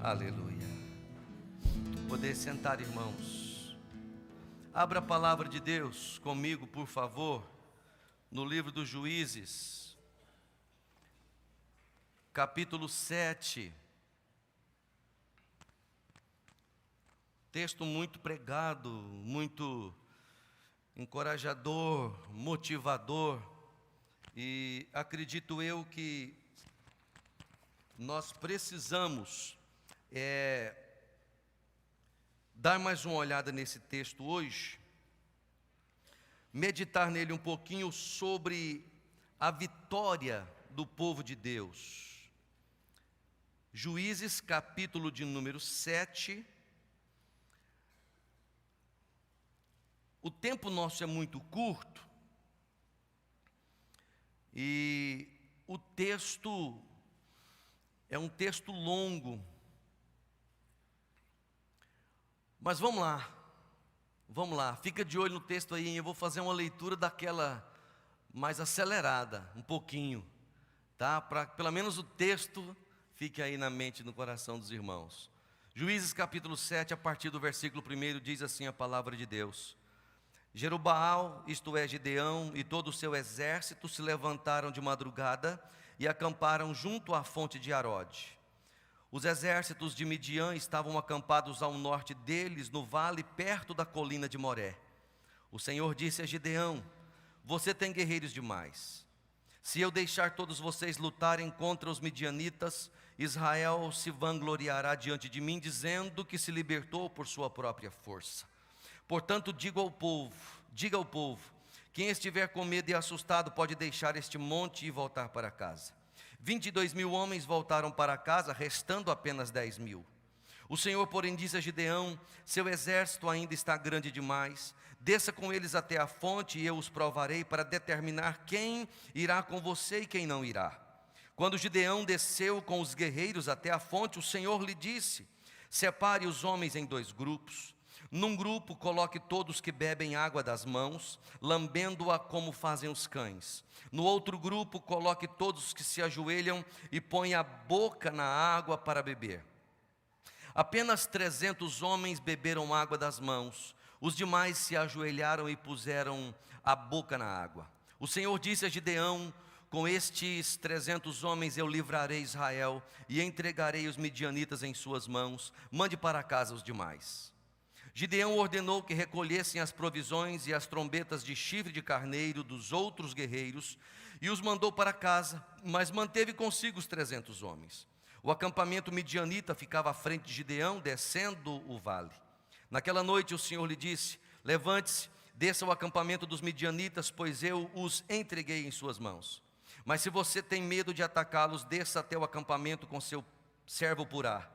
Aleluia. Poder sentar, irmãos. Abra a palavra de Deus comigo, por favor, no livro dos Juízes, capítulo 7. Texto muito pregado, muito encorajador, motivador. E acredito eu que nós precisamos dar mais uma olhada nesse texto hoje, meditar nele um pouquinho sobre a vitória do povo de Deus. Juízes, capítulo de número 7. O tempo nosso é muito curto e o texto é um texto longo. Mas vamos lá, fica de olho no texto aí, eu vou fazer uma leitura daquela mais acelerada, um pouquinho, tá? Para pelo menos o texto fique aí na mente e no coração dos irmãos. Juízes capítulo 7, a partir do versículo 1, diz assim a palavra de Deus: Jerubaal, isto é, Gideão, e todo o seu exército se levantaram de madrugada e acamparam junto à fonte de Arode. Os exércitos de Midian estavam acampados ao norte deles, no vale, perto da colina de Moré. O Senhor disse a Gideão: você tem guerreiros demais. Se eu deixar todos vocês lutarem contra os midianitas, Israel se vangloriará diante de mim, dizendo que se libertou por sua própria força. Portanto, diga ao povo, quem estiver com medo e assustado pode deixar este monte e voltar para casa. 22.000 homens voltaram para casa, restando apenas 10.000. O Senhor, porém, disse a Gideão: seu exército ainda está grande demais. Desça com eles até a fonte e eu os provarei para determinar quem irá com você e quem não irá. Quando Gideão desceu com os guerreiros até a fonte, o Senhor lhe disse: separe os homens em 2 grupos. Num grupo, coloque todos que bebem água das mãos, lambendo-a como fazem os cães. No outro grupo, coloque todos que se ajoelham e põem a boca na água para beber. Apenas 300 homens beberam água das mãos. Os demais se ajoelharam e puseram a boca na água. O Senhor disse a Gideão: com estes 300 homens eu livrarei Israel e entregarei os midianitas em suas mãos. Mande para casa os demais. Gideão ordenou que recolhessem as provisões e as trombetas de chifre de carneiro dos outros guerreiros e os mandou para casa, mas manteve consigo os 300 homens. O acampamento midianita ficava à frente de Gideão, descendo o vale. Naquela noite o Senhor lhe disse: levante-se, desça ao acampamento dos midianitas, pois eu os entreguei em suas mãos. Mas se você tem medo de atacá-los, desça até o acampamento com seu servo Purá.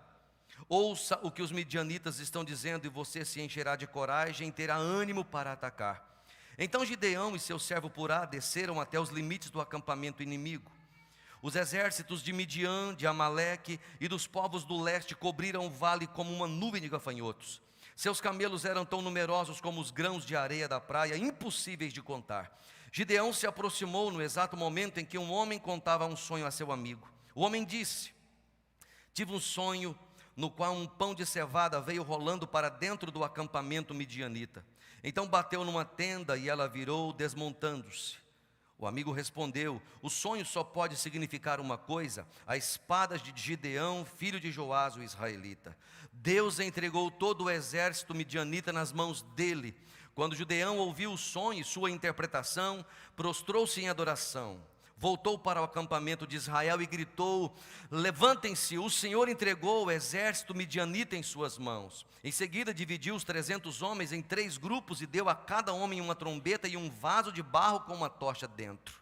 Ouça o que os midianitas estão dizendo e você se encherá de coragem e terá ânimo para atacar. Então Gideão e seu servo Purá desceram até os limites do acampamento inimigo. Os exércitos de Midian, de Amaleque e dos povos do leste cobriram o vale como uma nuvem de gafanhotos. Seus camelos eram tão numerosos como os grãos de areia da praia, impossíveis de contar. Gideão se aproximou no exato momento em que um homem contava um sonho a seu amigo. O homem disse: tive um sonho no qual um pão de cevada veio rolando para dentro do acampamento midianita. Então bateu numa tenda e ela virou, desmontando-se. O amigo respondeu: o sonho só pode significar uma coisa: a espada de Gideão, filho de Joás, o israelita. Deus entregou todo o exército midianita nas mãos dele. Quando Gideão ouviu o sonho e sua interpretação, prostrou-se em adoração. Voltou para o acampamento de Israel e gritou: levantem-se, o Senhor entregou o exército midianita em suas mãos. Em seguida dividiu os 300 homens em 3 grupos e deu a cada homem uma trombeta e um vaso de barro com uma tocha dentro.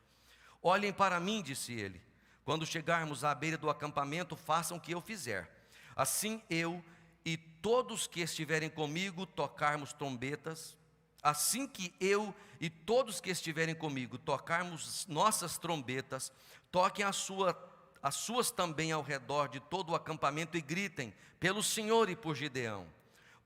Olhem para mim, disse ele, quando chegarmos à beira do acampamento, façam o que eu fizer. Assim eu e todos que estiverem comigo tocarmos trombetas. Assim que eu e todos que estiverem comigo tocarmos nossas trombetas, toquem as suas também ao redor de todo o acampamento e gritem: pelo Senhor e por Gideão.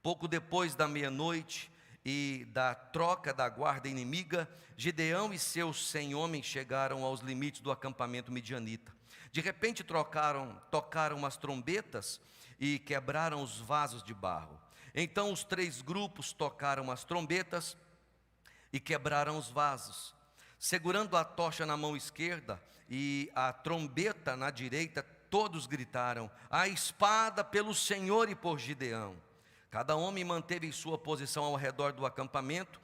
Pouco depois da meia-noite e da troca da guarda inimiga, Gideão e seus 100 homens chegaram aos limites do acampamento midianita. De repente tocaram as trombetas e quebraram os vasos de barro. Então os 3 grupos tocaram as trombetas e quebraram os vasos. Segurando a tocha na mão esquerda e a trombeta na direita, todos gritaram: a espada pelo Senhor e por Gideão. Cada homem manteve sua posição ao redor do acampamento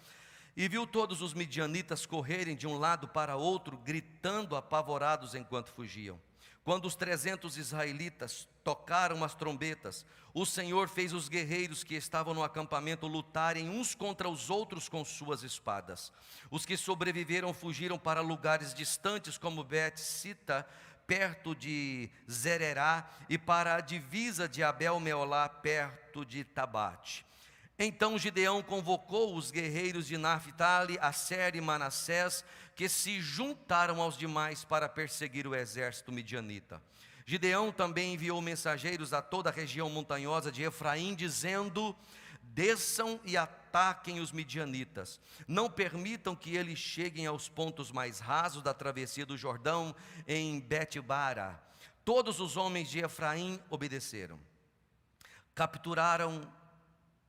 e viu todos os midianitas correrem de um lado para outro, gritando apavorados enquanto fugiam. Quando os 300 israelitas tocaram as trombetas, o Senhor fez os guerreiros que estavam no acampamento lutarem uns contra os outros com suas espadas. Os que sobreviveram fugiram para lugares distantes como Bet-Sita, perto de Zererá, e para a divisa de Abel-Meolá, perto de Tabate. Então Gideão convocou os guerreiros de Naphtali, Asser e Manassés, que se juntaram aos demais para perseguir o exército midianita. Gideão também enviou mensageiros a toda a região montanhosa de Efraim, dizendo: desçam e ataquem os midianitas. Não permitam que eles cheguem aos pontos mais rasos da travessia do Jordão, em Bet-bara. Todos os homens de Efraim obedeceram. Capturaram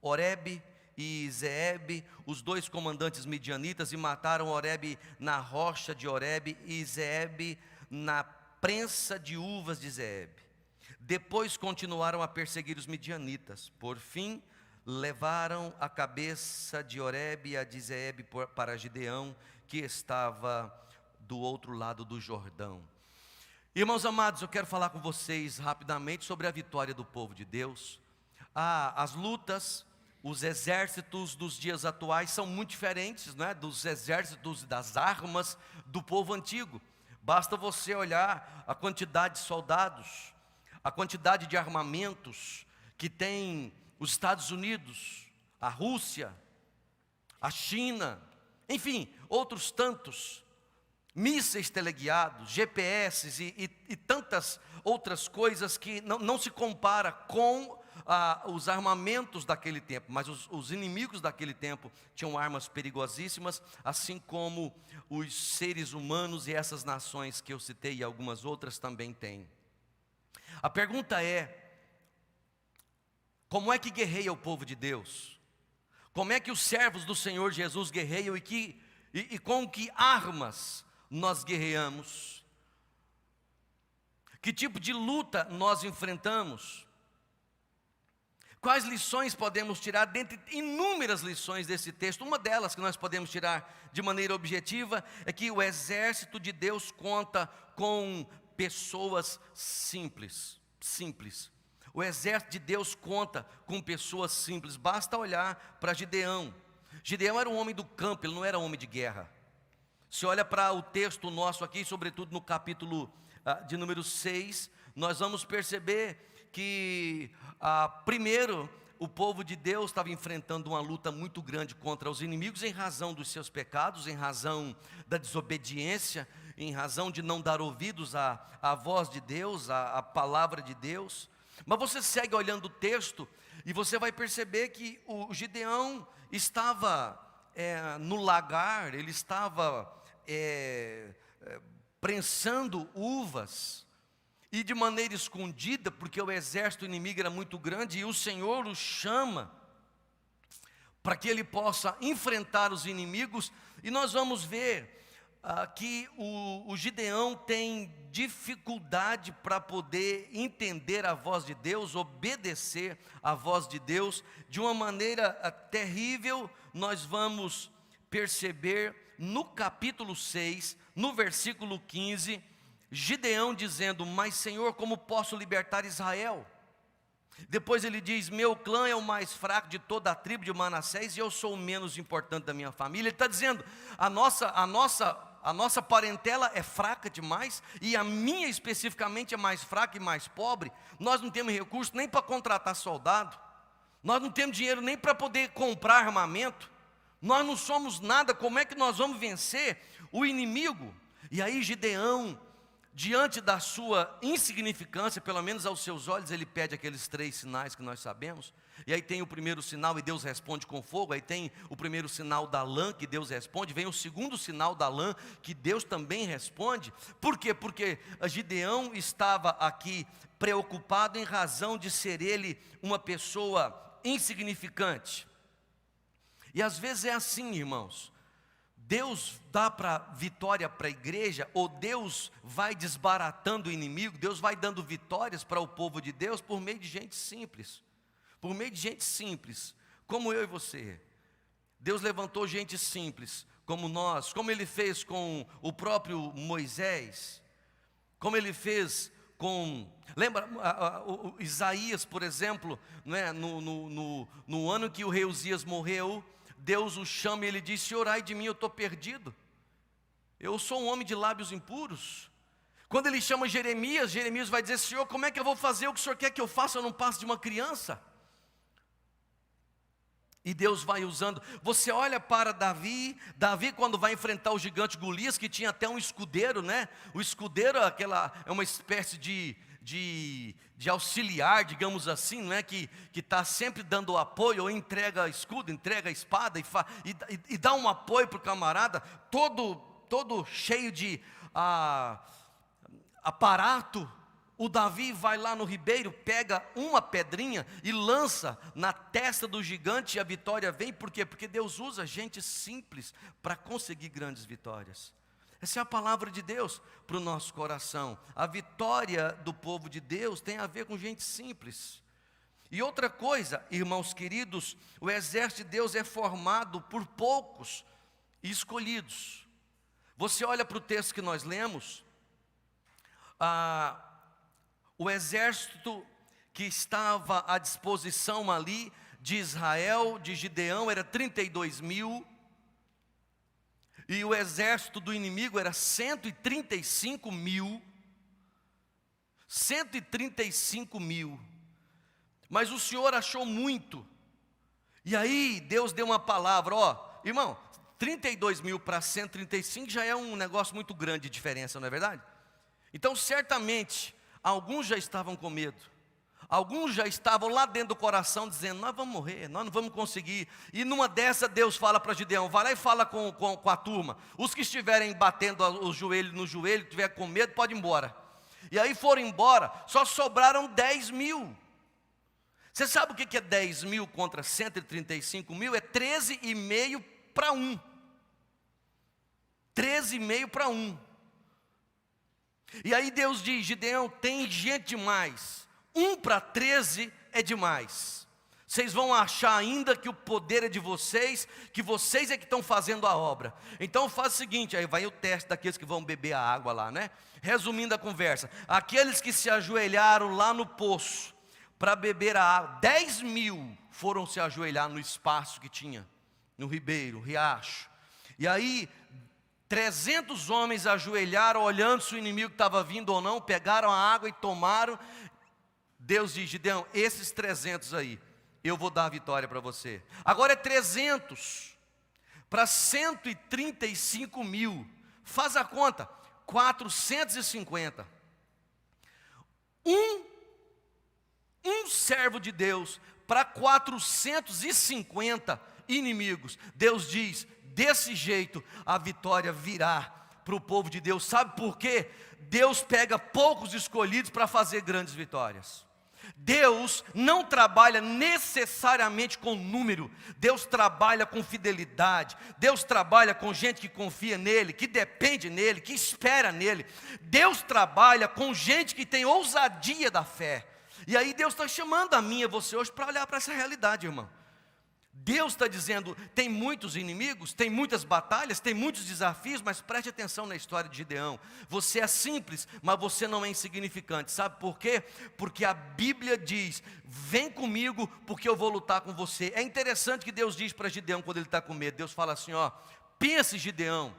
Oreb e Zeeb, os 2 comandantes midianitas, e mataram Oreb na rocha de Oreb e Zeeb na prensa de uvas de Zeeb. Depois continuaram a perseguir os midianitas. Por fim, levaram a cabeça de Oreb e a de Zeeb para Gideão, que estava do outro lado do Jordão. Irmãos amados, eu quero falar com vocês rapidamente sobre a vitória do povo de Deus. As lutas, os exércitos dos dias atuais são muito diferentes, né, dos exércitos, das armas do povo antigo. Basta você olhar a quantidade de soldados, a quantidade de armamentos que tem os Estados Unidos, a Rússia, a China, enfim, outros tantos, mísseis teleguiados, GPS e tantas outras coisas que não se compara com os armamentos daquele tempo. Mas os inimigos daquele tempo tinham armas perigosíssimas, assim como os seres humanos e essas nações que eu citei e algumas outras também têm. A pergunta é: como é que guerreia o povo de Deus? Como é que os servos do Senhor Jesus guerreiam e com que armas nós guerreamos? Que tipo de luta nós enfrentamos? Quais lições podemos tirar, dentre inúmeras lições desse texto? Uma delas que nós podemos tirar de maneira objetiva é que o exército de Deus conta com pessoas simples. O exército de Deus conta com pessoas simples. Basta olhar para Gideão. Gideão era um homem do campo, ele não era homem de guerra. Se olha para o texto nosso aqui, sobretudo no capítulo de número 6, nós vamos perceber que primeiro o povo de Deus estava enfrentando uma luta muito grande contra os inimigos em razão dos seus pecados, em razão da desobediência, em razão de não dar ouvidos à voz de Deus, à palavra de Deus. Mas você segue olhando o texto e você vai perceber que o Gideão estava no lagar, ele estava prensando uvas, e de maneira escondida, porque o exército inimigo era muito grande, e o Senhor o chama para que ele possa enfrentar os inimigos. E nós vamos ver que o Gideão tem dificuldade para poder entender a voz de Deus, obedecer a voz de Deus, de uma maneira terrível. Nós vamos perceber no capítulo 6, no versículo 15, Gideão dizendo: mas Senhor, como posso libertar Israel? Depois ele diz: meu clã é o mais fraco de toda a tribo de Manassés e eu sou o menos importante da minha família. Ele está dizendo: a nossa parentela é fraca demais, e a minha especificamente é mais fraca e mais pobre. Nós não temos recurso nem para contratar soldado, nós não temos dinheiro nem para poder comprar armamento, nós não somos nada. Como é que nós vamos vencer o inimigo? E aí Gideão diante da sua insignificância, pelo menos aos seus olhos, ele pede aqueles 3 sinais que nós sabemos. E aí tem o primeiro sinal e Deus responde com fogo. Aí tem o primeiro sinal da lã que Deus responde. Vem o segundo sinal da lã que Deus também responde. Por quê? Porque Gideão estava aqui preocupado em razão de ser ele uma pessoa insignificante. E às vezes é assim, irmãos. Deus dá vitória para a igreja, ou Deus vai desbaratando o inimigo, Deus vai dando vitórias para o povo de Deus por meio de gente simples. Por meio de gente simples, como eu e você. Deus levantou gente simples, como nós, como Ele fez com o próprio Moisés, como Ele fez com... Lembra, Isaías, por exemplo, né, no ano que o rei Uzias morreu, Deus o chama e ele disse: orai de mim, eu estou perdido, eu sou um homem de lábios impuros. Quando ele chama Jeremias, Jeremias vai dizer: Senhor, como é que eu vou fazer o que o Senhor quer que eu faça? Eu não passo de uma criança. E Deus vai usando. Você olha para Davi quando vai enfrentar o gigante Golias, que tinha até um escudeiro, né? O escudeiro é uma espécie de auxiliar, digamos assim, não é? Que está sempre dando apoio, ou entrega escudo, entrega espada e dá um apoio para o camarada, todo cheio de aparato. O Davi vai lá no ribeiro, pega uma pedrinha e lança na testa do gigante, e a vitória vem. Por quê? Porque Deus usa gente simples para conseguir grandes vitórias. Essa é a palavra de Deus para o nosso coração. A vitória do povo de Deus tem a ver com gente simples. E outra coisa, irmãos queridos, o exército de Deus é formado por poucos e escolhidos. Você olha para o texto que nós lemos, o exército que estava à disposição ali de Israel, de Gideão, era 32 mil. E o exército do inimigo era 135 mil. 135 mil. Mas o Senhor achou muito. E aí Deus deu uma palavra: irmão, 32 mil para 135 já é um negócio muito grande de diferença, não é verdade? Então certamente alguns já estavam com medo, alguns já estavam lá dentro do coração dizendo: nós vamos morrer, nós não vamos conseguir. E numa dessa Deus fala para Gideão: vai lá e fala com a turma, os que estiverem batendo o joelho no joelho, estiver com medo, pode ir embora. E aí foram embora, só sobraram 10 mil. Você sabe o que é 10 mil contra 135 mil? É 13,5 para 1. 13,5 para 1. E aí Deus diz: Gideão, tem gente demais, 1 para 13 é demais. Vocês vão achar ainda que o poder é de vocês, que vocês é que estão fazendo a obra. Então faz o seguinte, aí vai o teste daqueles que vão beber a água lá, né? Resumindo a conversa, aqueles que se ajoelharam lá no poço para beber a água, 10 mil foram se ajoelhar no espaço que tinha, no ribeiro, riacho. E aí 300 homens ajoelharam, olhando se o inimigo estava vindo ou não, pegaram a água e tomaram. Deus diz: Gideão, esses 300 aí, eu vou dar a vitória para você. Agora é 300 para 135 mil, faz a conta, 450. Um servo de Deus para 450 inimigos. Deus diz: desse jeito a vitória virá para o povo de Deus. Sabe por quê? Deus pega poucos escolhidos para fazer grandes vitórias. Deus não trabalha necessariamente com número. Deus trabalha com fidelidade. Deus trabalha com gente que confia nele, que depende nele, que espera nele. Deus trabalha com gente que tem ousadia da fé. E aí Deus está chamando a mim e você hoje para olhar para essa realidade, irmão. Deus está dizendo: tem muitos inimigos, tem muitas batalhas, tem muitos desafios, mas preste atenção na história de Gideão. Você é simples, mas você não é insignificante. Sabe por quê? Porque a Bíblia diz: vem comigo, porque eu vou lutar com você. É interessante que Deus diz para Gideão quando ele está com medo. Deus fala assim: pense, Gideão,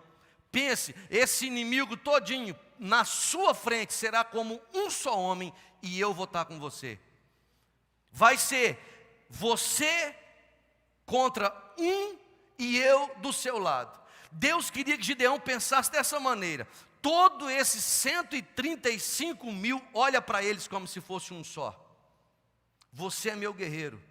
pense, esse inimigo todinho na sua frente será como um só homem, e eu vou estar com você. Vai ser você contra um e eu do seu lado. Deus queria que Gideão pensasse dessa maneira: todo esses 135 mil olha para eles como se fosse um só. Você é meu guerreiro.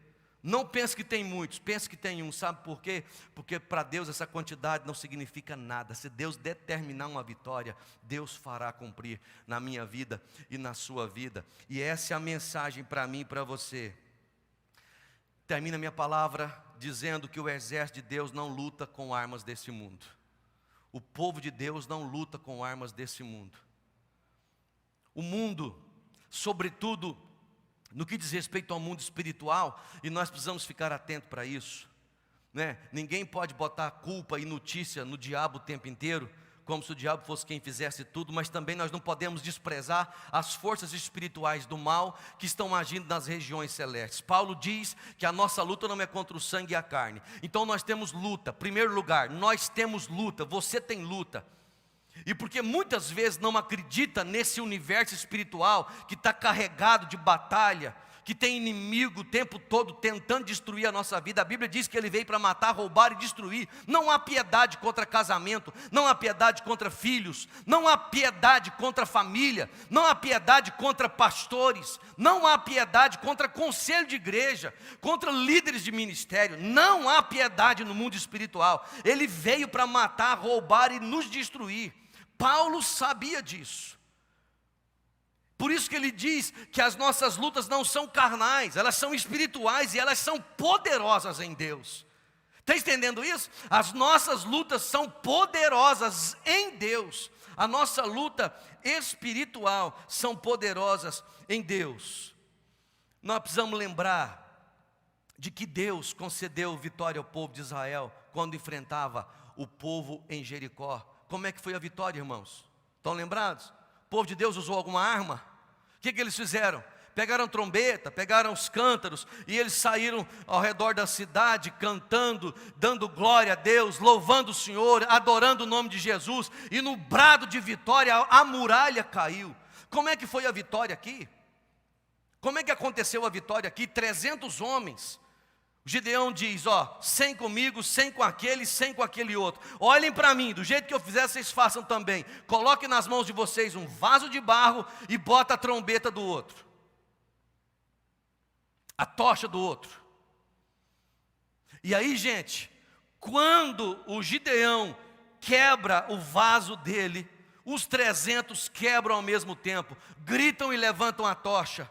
Não pense que tem muitos, pense que tem um. Sabe por quê? Porque para Deus essa quantidade não significa nada. Se Deus determinar uma vitória, Deus fará cumprir na minha vida e na sua vida. E essa é a mensagem para mim e para você. Termina minha palavra dizendo que o exército de Deus não luta com armas desse mundo. O povo de Deus não luta com armas desse mundo. O mundo, sobretudo no que diz respeito ao mundo espiritual, e nós precisamos ficar atentos para isso, né? Ninguém pode botar culpa e notícia no diabo o tempo inteiro, como se o diabo fosse quem fizesse tudo, mas também nós não podemos desprezar as forças espirituais do mal que estão agindo nas regiões celestes. Paulo diz que a nossa luta não é contra o sangue e a carne. Então nós temos luta. Primeiro lugar, nós temos luta, você tem luta. E porque muitas vezes não acredita nesse universo espiritual que está carregado de batalha, que tem inimigo o tempo todo tentando destruir a nossa vida. A Bíblia diz que ele veio para matar, roubar e destruir. Não há piedade contra casamento, não há piedade contra filhos, não há piedade contra família, não há piedade contra pastores, não há piedade contra conselho de igreja, contra líderes de ministério. Não há piedade no mundo espiritual. Ele veio para matar, roubar e nos destruir. Paulo sabia disso. Por isso que ele diz que as nossas lutas não são carnais, elas são espirituais e elas são poderosas em Deus. Está entendendo isso? As nossas lutas são poderosas em Deus. A nossa luta espiritual são poderosas em Deus. Nós precisamos lembrar de que Deus concedeu vitória ao povo de Israel quando enfrentava o povo em Jericó. Como é que foi a vitória, irmãos? Estão lembrados? O povo de Deus usou alguma arma? O que eles fizeram? Pegaram trombeta, pegaram os cântaros e eles saíram ao redor da cidade cantando, dando glória a Deus, louvando o Senhor, adorando o nome de Jesus. E no brado de vitória a muralha caiu. Como é que foi a vitória aqui? Como é que aconteceu a vitória aqui? 300 homens. Gideão diz, 100 comigo, 100 com aquele, 100 com aquele outro. Olhem para mim, do jeito que eu fizer, vocês façam também. Coloquem nas mãos de vocês um vaso de barro e bota a trombeta do outro. A tocha do outro. E aí, gente, quando o Gideão quebra o vaso dele, os 300 quebram ao mesmo tempo, gritam e levantam a tocha.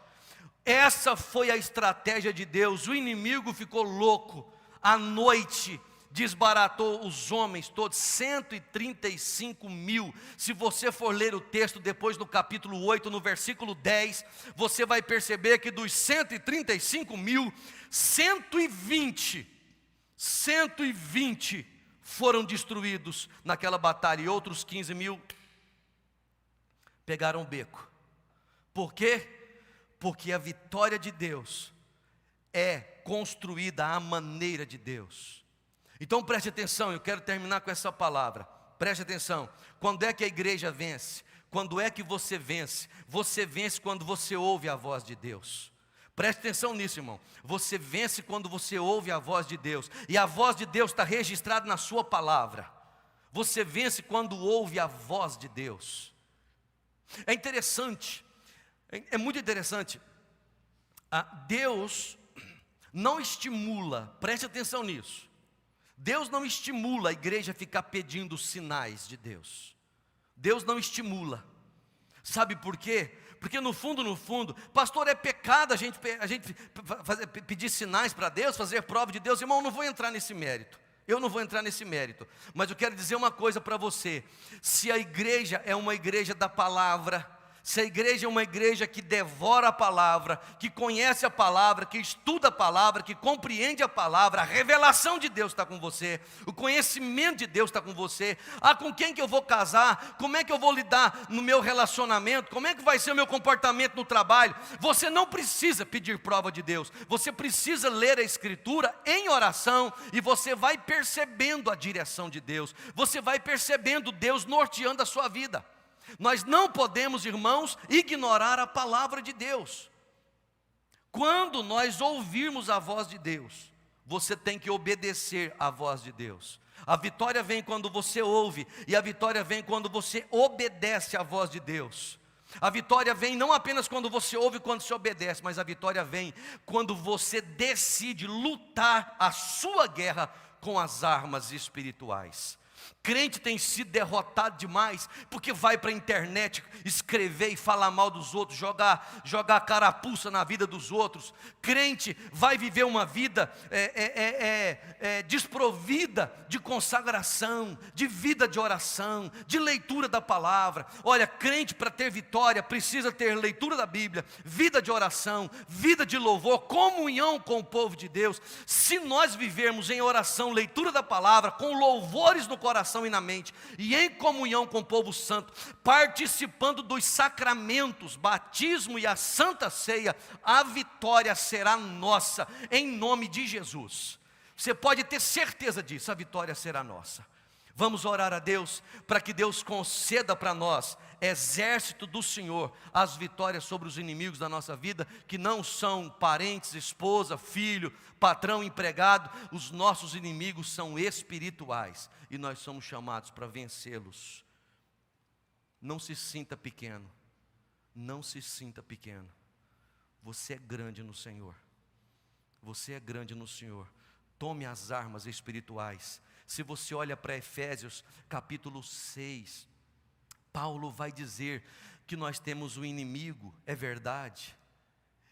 Essa foi a estratégia de Deus. O inimigo ficou louco. À noite desbaratou os homens todos, 135 mil. Se você for ler o texto depois no capítulo 8, no versículo 10, você vai perceber que dos 135 mil, 120 foram destruídos naquela batalha. E outros 15 mil pegaram o beco. Por quê? Porque a vitória de Deus é construída à maneira de Deus. Então preste atenção, eu quero terminar com essa palavra. Preste atenção, quando é que a igreja vence? Quando é que você vence? Você vence quando você ouve a voz de Deus. Preste atenção nisso, irmão. Você vence quando você ouve a voz de Deus. E a voz de Deus está registrada na sua palavra. Você vence quando ouve a voz de Deus. É interessante. É muito interessante. Deus não estimula, preste atenção nisso. Deus não estimula a igreja a ficar pedindo sinais de Deus. Deus não estimula. Sabe por quê? Porque no fundo, pastor, é pecado a gente pedir sinais para Deus, fazer prova de Deus. Irmão, eu não vou entrar nesse mérito. Eu não vou entrar nesse mérito. Mas eu quero dizer uma coisa para você. Se a igreja é uma igreja da palavra, se a igreja é uma igreja que devora a palavra, que conhece a palavra, que estuda a palavra, que compreende a palavra, a revelação de Deus está com você, o conhecimento de Deus está com você. Com quem que eu vou casar? Como é que eu vou lidar no meu relacionamento? Como é que vai ser o meu comportamento no trabalho? Você não precisa pedir prova de Deus, você precisa ler a Escritura em oração e você vai percebendo a direção de Deus, você vai percebendo Deus norteando a sua vida. Nós não podemos, irmãos, ignorar a palavra de Deus. Quando nós ouvirmos a voz de Deus, você tem que obedecer à voz de Deus. A vitória vem quando você ouve, e a vitória vem quando você obedece à voz de Deus. A vitória vem não apenas quando você ouve e quando você obedece, mas a vitória vem quando você decide lutar a sua guerra com as armas espirituais. Crente tem sido derrotado demais, porque vai para a internet escrever e falar mal dos outros, jogar carapuça na vida dos outros. Crente vai viver uma vida desprovida de consagração, de vida de oração, de leitura da palavra. Olha, crente para ter vitória precisa ter leitura da Bíblia, vida de oração, vida de louvor, comunhão com o povo de Deus. Se nós vivermos em oração, leitura da palavra, com louvores no coração e na mente, e em comunhão com o povo santo, participando dos sacramentos, batismo e a santa ceia, a vitória será nossa, em nome de Jesus. Você pode ter certeza disso, a vitória será nossa. Vamos orar a Deus, para que Deus conceda para nós, exército do Senhor, as vitórias sobre os inimigos da nossa vida, que não são parentes, esposa, filho, patrão, empregado. Os nossos inimigos são espirituais, e nós somos chamados para vencê-los. Não se sinta pequeno, não se sinta pequeno. Você é grande no Senhor, você é grande no Senhor. Tome as armas espirituais. Se você olha para Efésios capítulo 6, Paulo vai dizer que nós temos um inimigo, é verdade.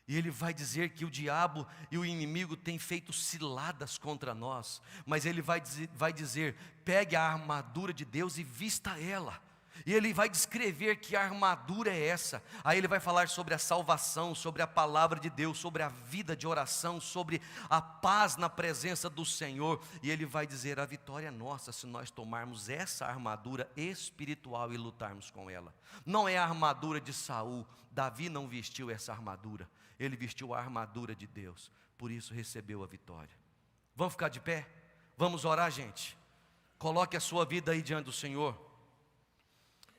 E ele vai dizer que o diabo e o inimigo têm feito ciladas contra nós. Mas ele vai dizer, pegue a armadura de Deus e vista ela. E ele vai descrever que a armadura é essa. Aí ele vai falar sobre a salvação, sobre a palavra de Deus, sobre a vida de oração, sobre a paz na presença do Senhor. E ele vai dizer, a vitória é nossa se nós tomarmos essa armadura espiritual e lutarmos com ela. Não é a armadura de Saul. Davi não vestiu essa armadura. Ele vestiu a armadura de Deus. Por isso recebeu a vitória. Vamos ficar de pé? Vamos orar, gente. Coloque a sua vida aí diante do Senhor.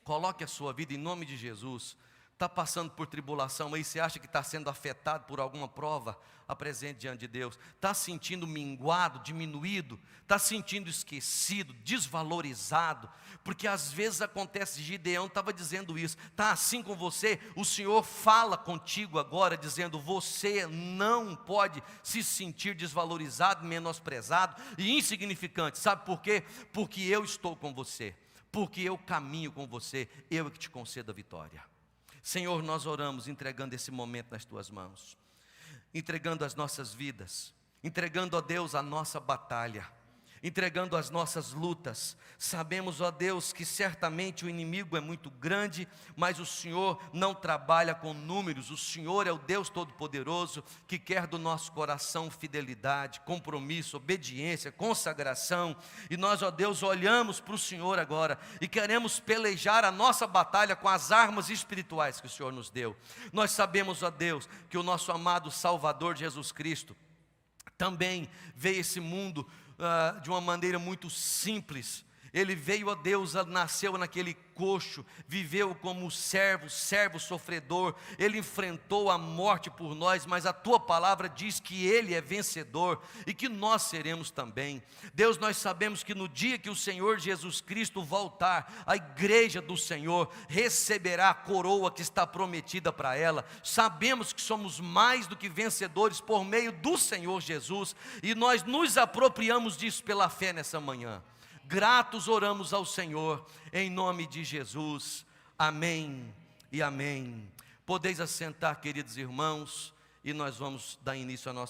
Coloque a sua vida em nome de Jesus. Está passando por tribulação aí, você acha que está sendo afetado por alguma prova? Apresente diante de Deus. Está sentindo minguado, diminuído? Está sentindo esquecido, desvalorizado? Porque às vezes acontece, Gideão estava dizendo isso. Está assim com você? O Senhor fala contigo agora, dizendo, você não pode se sentir desvalorizado, menosprezado e insignificante. Sabe por quê? Porque eu estou com você. Porque eu caminho com você, eu é que te concedo a vitória. Senhor, nós oramos entregando esse momento nas tuas mãos, entregando as nossas vidas, entregando a Deus a nossa batalha, entregando as nossas lutas. Sabemos, ó Deus, que certamente o inimigo é muito grande, mas o Senhor não trabalha com números. O Senhor é o Deus Todo-Poderoso, que quer do nosso coração fidelidade, compromisso, obediência, consagração. E nós, ó Deus, olhamos para o Senhor agora e queremos pelejar a nossa batalha com as armas espirituais que o Senhor nos deu. Nós sabemos, ó Deus, que o nosso amado Salvador Jesus Cristo também veio a esse mundo de uma maneira muito simples. Ele veio a Deus, nasceu naquele coxo, viveu como servo sofredor. Ele enfrentou a morte por nós, mas a tua palavra diz que ele é vencedor e que nós seremos também. Deus, nós sabemos que no dia que o Senhor Jesus Cristo voltar, a igreja do Senhor receberá a coroa que está prometida para ela. Sabemos que somos mais do que vencedores por meio do Senhor Jesus, e nós nos apropriamos disso pela fé nessa manhã. Gratos oramos ao Senhor, em nome de Jesus, amém e amém. Podeis assentar, queridos irmãos, e nós vamos dar início à nossa